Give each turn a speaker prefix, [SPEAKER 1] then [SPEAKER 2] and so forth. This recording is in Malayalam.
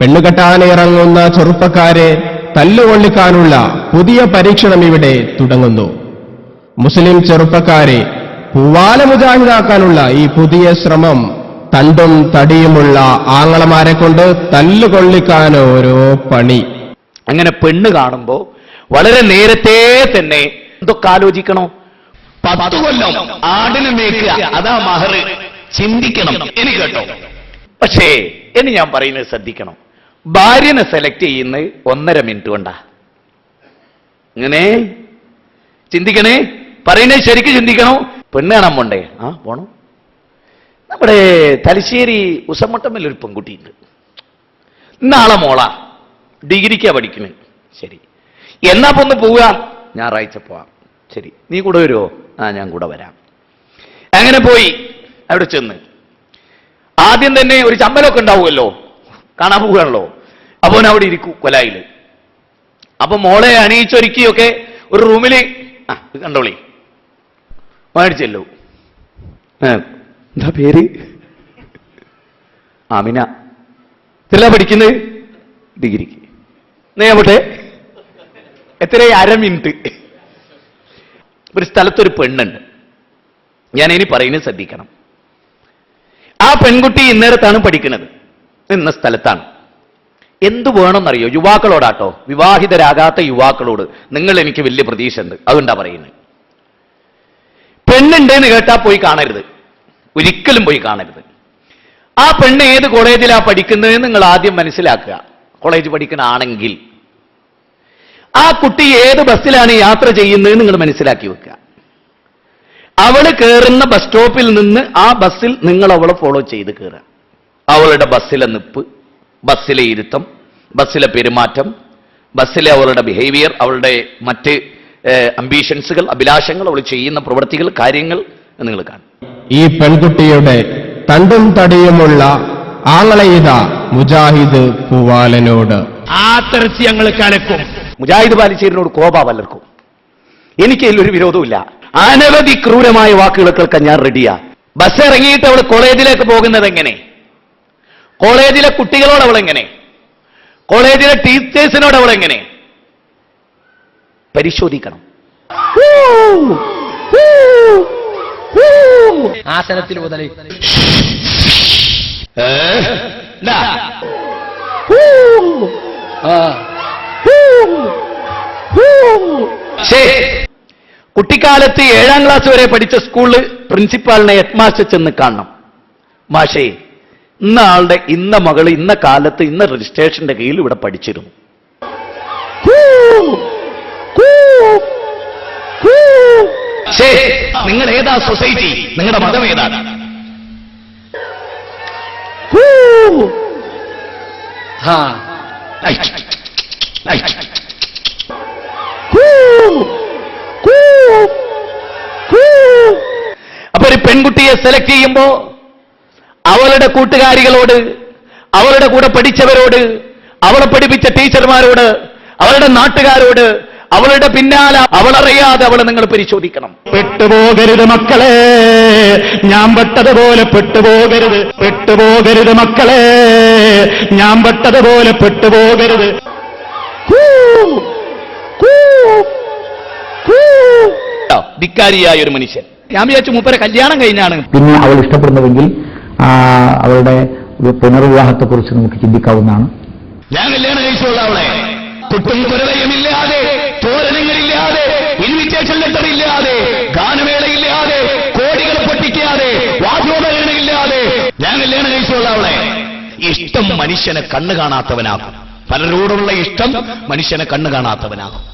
[SPEAKER 1] പെണ്ണുകെട്ടാനിറങ്ങുന്ന ചെറുപ്പക്കാരെ തല്ലുകൊള്ളിക്കാനുള്ള പുതിയ പരീക്ഷണം ഇവിടെ തുടങ്ങുന്നു. മുസ്ലിം ചെറുപ്പക്കാരെ പൂവാല മുജാഹിദാക്കാനുള്ള ഈ പുതിയ ശ്രമം തണ്ടും തടിയുമുള്ള ആങ്ങളമാരെ കൊണ്ട് തല്ലുകൊള്ളിക്കാൻ ഓരോ പണി.
[SPEAKER 2] അങ്ങനെ പെണ്ണ് കാണുമ്പോ വളരെ നേരത്തെ തന്നെ എന്തൊക്കെ ആലോചിക്കണോ? 10 കൊല്ലം ആടിന് മേക്കുക, അതാ മഹർ. ചിന്തിക്കണം. എനിക്ക് കേട്ടോ. പക്ഷേ എന്ന് ഞാൻ പറയുന്നത് ശ്രദ്ധിക്കണം. ഭാര്യനെ സെലക്ട് ചെയ്യുന്നത് 1.5 മിനിറ്റ് കൊണ്ടാ. ഇങ്ങനെ ചിന്തിക്കണേ, പറയുന്നത് ശരിക്കും ചിന്തിക്കണോ? പെണ്ണ് കാണാൻ പോണ്ടേ? പോണം. നമ്മുടെ തലശ്ശേരി ഉസമട്ടമ്മൽ ഒരു പെൺകുട്ടിയുണ്ട്. നാളെ മോള ഡിഗ്രിക്കാ പഠിക്കണേ. ശരി, എന്നാ പൊന്ന് പോവുക? ഞായറാഴ്ച പോവാം. ശരി, നീ കൂടെ വരുമോ? ഞാൻ കൂടെ വരാം. അങ്ങനെ പോയി അവിടെ ചെന്ന് ആദ്യം തന്നെ ഒരു ചമ്മലൊക്കെ ഉണ്ടാവുമല്ലോ, കാണാൻ പോവുകയാണല്ലോ. അപ്പോൾ അവിടെ ഇരിക്കൂ കൊലായില്. അപ്പൊ മോളെ അണിയിച്ചൊരുക്കിയൊക്കെ ഒരു റൂമില് കണ്ടോളി മേടിച്ചല്ലോ. എന്താ പേര്? ആമിന. എത്രയാ പഠിക്കുന്നത്? ഡിഗ്രിക്ക്. നേട്ടെ എത്ര? 1/2 മിനിറ്റ്. ഒരു സ്ഥലത്തൊരു പെണ്ണുണ്ട്. ഞാൻ ഇനി പറയുന്നത് ശ്രദ്ധിക്കണം. ആ പെൺകുട്ടി ഇന്നേരത്താണ് പഠിക്കുന്നത്, ഇന്ന സ്ഥലത്താണ്. എന്തു വേണമെന്നറിയോ? യുവാക്കളോടാട്ടോ, വിവാഹിതരാകാത്ത യുവാക്കളോട് നിങ്ങൾ എനിക്ക് വലിയ പ്രതീക്ഷ ഉണ്ട്, അതുകൊണ്ടാ പറയുന്നത്. പെണ്ണുണ്ടെന്ന് കേട്ടാ പോയി കാണരുത്, ഒരിക്കലും പോയി കാണരുത്. ആ പെണ്ണ് ഏത് കോളേജിലാ പഠിക്കുന്നത് നിങ്ങൾ ആദ്യം മനസ്സിലാക്കുക. കോളേജ് പഠിക്കണാണെങ്കിൽ ആ കുട്ടി ഏത് ബസ്സിലാണ് യാത്ര ചെയ്യുന്നത് നിങ്ങൾ മനസ്സിലാക്കി വെക്കുക. അവള് കയറുന്ന ബസ് സ്റ്റോപ്പിൽ നിന്ന് ആ ബസ്സിൽ നിങ്ങൾ അവളെ ഫോളോ ചെയ്ത് കയറുക. അവളുടെ ബസ്സിലെ നിപ്പ്, ബസ്സിലെ ഇരുത്തം, ബസ്സിലെ പെരുമാറ്റം, ബസ്സിലെ അവളുടെ ബിഹേവിയർ, അവളുടെ മറ്റ് അംബീഷൻസുകൾ, അഭിലാഷങ്ങൾ, അവൾ ചെയ്യുന്ന പ്രവൃത്തികൾ, കാര്യങ്ങൾ നിങ്ങൾ കാണും.
[SPEAKER 1] ഈ പെൺകുട്ടിയുടെ തണ്ടും തടിയുമുള്ള ആങ്ങളെയ്ത മുജാഹിദ് പൂവാലനോട്
[SPEAKER 2] ആത്തരത്തി ഞങ്ങൾ കലക്കും. മുജാഹിദ് ബാലിശ്ശേരിനോട് കോപാ പലർക്കും. എനിക്ക് അതിലൊരു വിരോധമില്ല. അനവധി ക്രൂരമായ വാക്കുകൾ കേൾക്കാൻ ഞാൻ റെഡിയാ. ബസ് ഇറങ്ങിയിട്ട് അവൾ കോളേജിലേക്ക് പോകുന്നത് എങ്ങനെ? കോളേജിലെ കുട്ടികളോട് അവൾ എങ്ങനെ? കോളേജിലെ ടീച്ചേഴ്സിനോട് അവൾ എങ്ങനെ? പരിശോധിക്കണം.
[SPEAKER 3] ആസനത്തിൽ മുതൽ
[SPEAKER 2] കുട്ടിക്കാലത്ത് 7ാം ക്ലാസ് വരെ പഠിച്ച സ്കൂളിൽ പ്രിൻസിപ്പാളിനെ ഹെഡ് മാസ്റ്റർ ചെന്ന് കാണണം. മാഷേ, ഇന്ന ആളുടെ ഇന്ന മകള് ഇന്ന കാലത്ത് ഇന്ന രജിസ്ട്രേഷന്റെ കീഴിൽ ഇവിടെ പഠിച്ചിരുന്നു. നിങ്ങൾ ഏതാ സൊസൈറ്റി? നിങ്ങളുടെ മതം ഏതാണ്? അപ്പൊ ഒരു പെൺകുട്ടിയെ സെലക്ട് ചെയ്യുമ്പോ അവളുടെ കൂട്ടുകാരികളോട്, അവളുടെ കൂടെ പഠിച്ചവരോട്, അവളെ പഠിപ്പിച്ച ടീച്ചർമാരോട്, അവളുടെ നാട്ടുകാരോട്, അവളുടെ പിന്നാലെ അവളറിയാതെ അവളെ നിങ്ങൾ പരിശോധിക്കണം.
[SPEAKER 4] പെട്ടുപോകരുത് മക്കളെ, ഞാൻ പെട്ടതുപോലെ പെട്ടുപോകരുത്. പെട്ടുപോകരുത് മക്കളെ, ഞാൻ പെട്ടതുപോലെ പെട്ടുപോകരുത്.
[SPEAKER 2] ധിക്കാരിയായ ഒരു മനുഷ്യൻ. ഞാൻ വിചാരിച്ചു മൂപ്പരെ കല്യാണം കഴിഞ്ഞാണ്.
[SPEAKER 4] പിന്നെ അവൾ ഇഷ്ടപ്പെടുന്നുവെങ്കിൽ അവളുടെ പുനർവിവാഹത്തെക്കുറിച്ച് നമുക്ക് ചിന്തിക്കാവുന്നതാണ്.
[SPEAKER 2] ഞാൻ കല്യാണം കഴിച്ചുള്ള അവളെ കുട്ടും കുരവയുമില്ലാതെ, തോരണങ്ങളില്ലാതെ, ഇൻവിറ്റേഷൻ ലെറ്റർ ഇല്ലാതെ, ഗാനമേളയില്ലാതെ, കോടികൾ പൊട്ടിക്കാതെ, വാദ്യോപകരണമില്ലാതെ ഞാൻ കല്യാണം കഴിച്ചുള്ള അവളെ. ഇഷ്ടം മനുഷ്യനെ കണ്ണു കാണാത്തവനാകും. പലരോടുള്ള ഇഷ്ടം മനുഷ്യനെ കണ്ണു കാണാത്തവനാകും.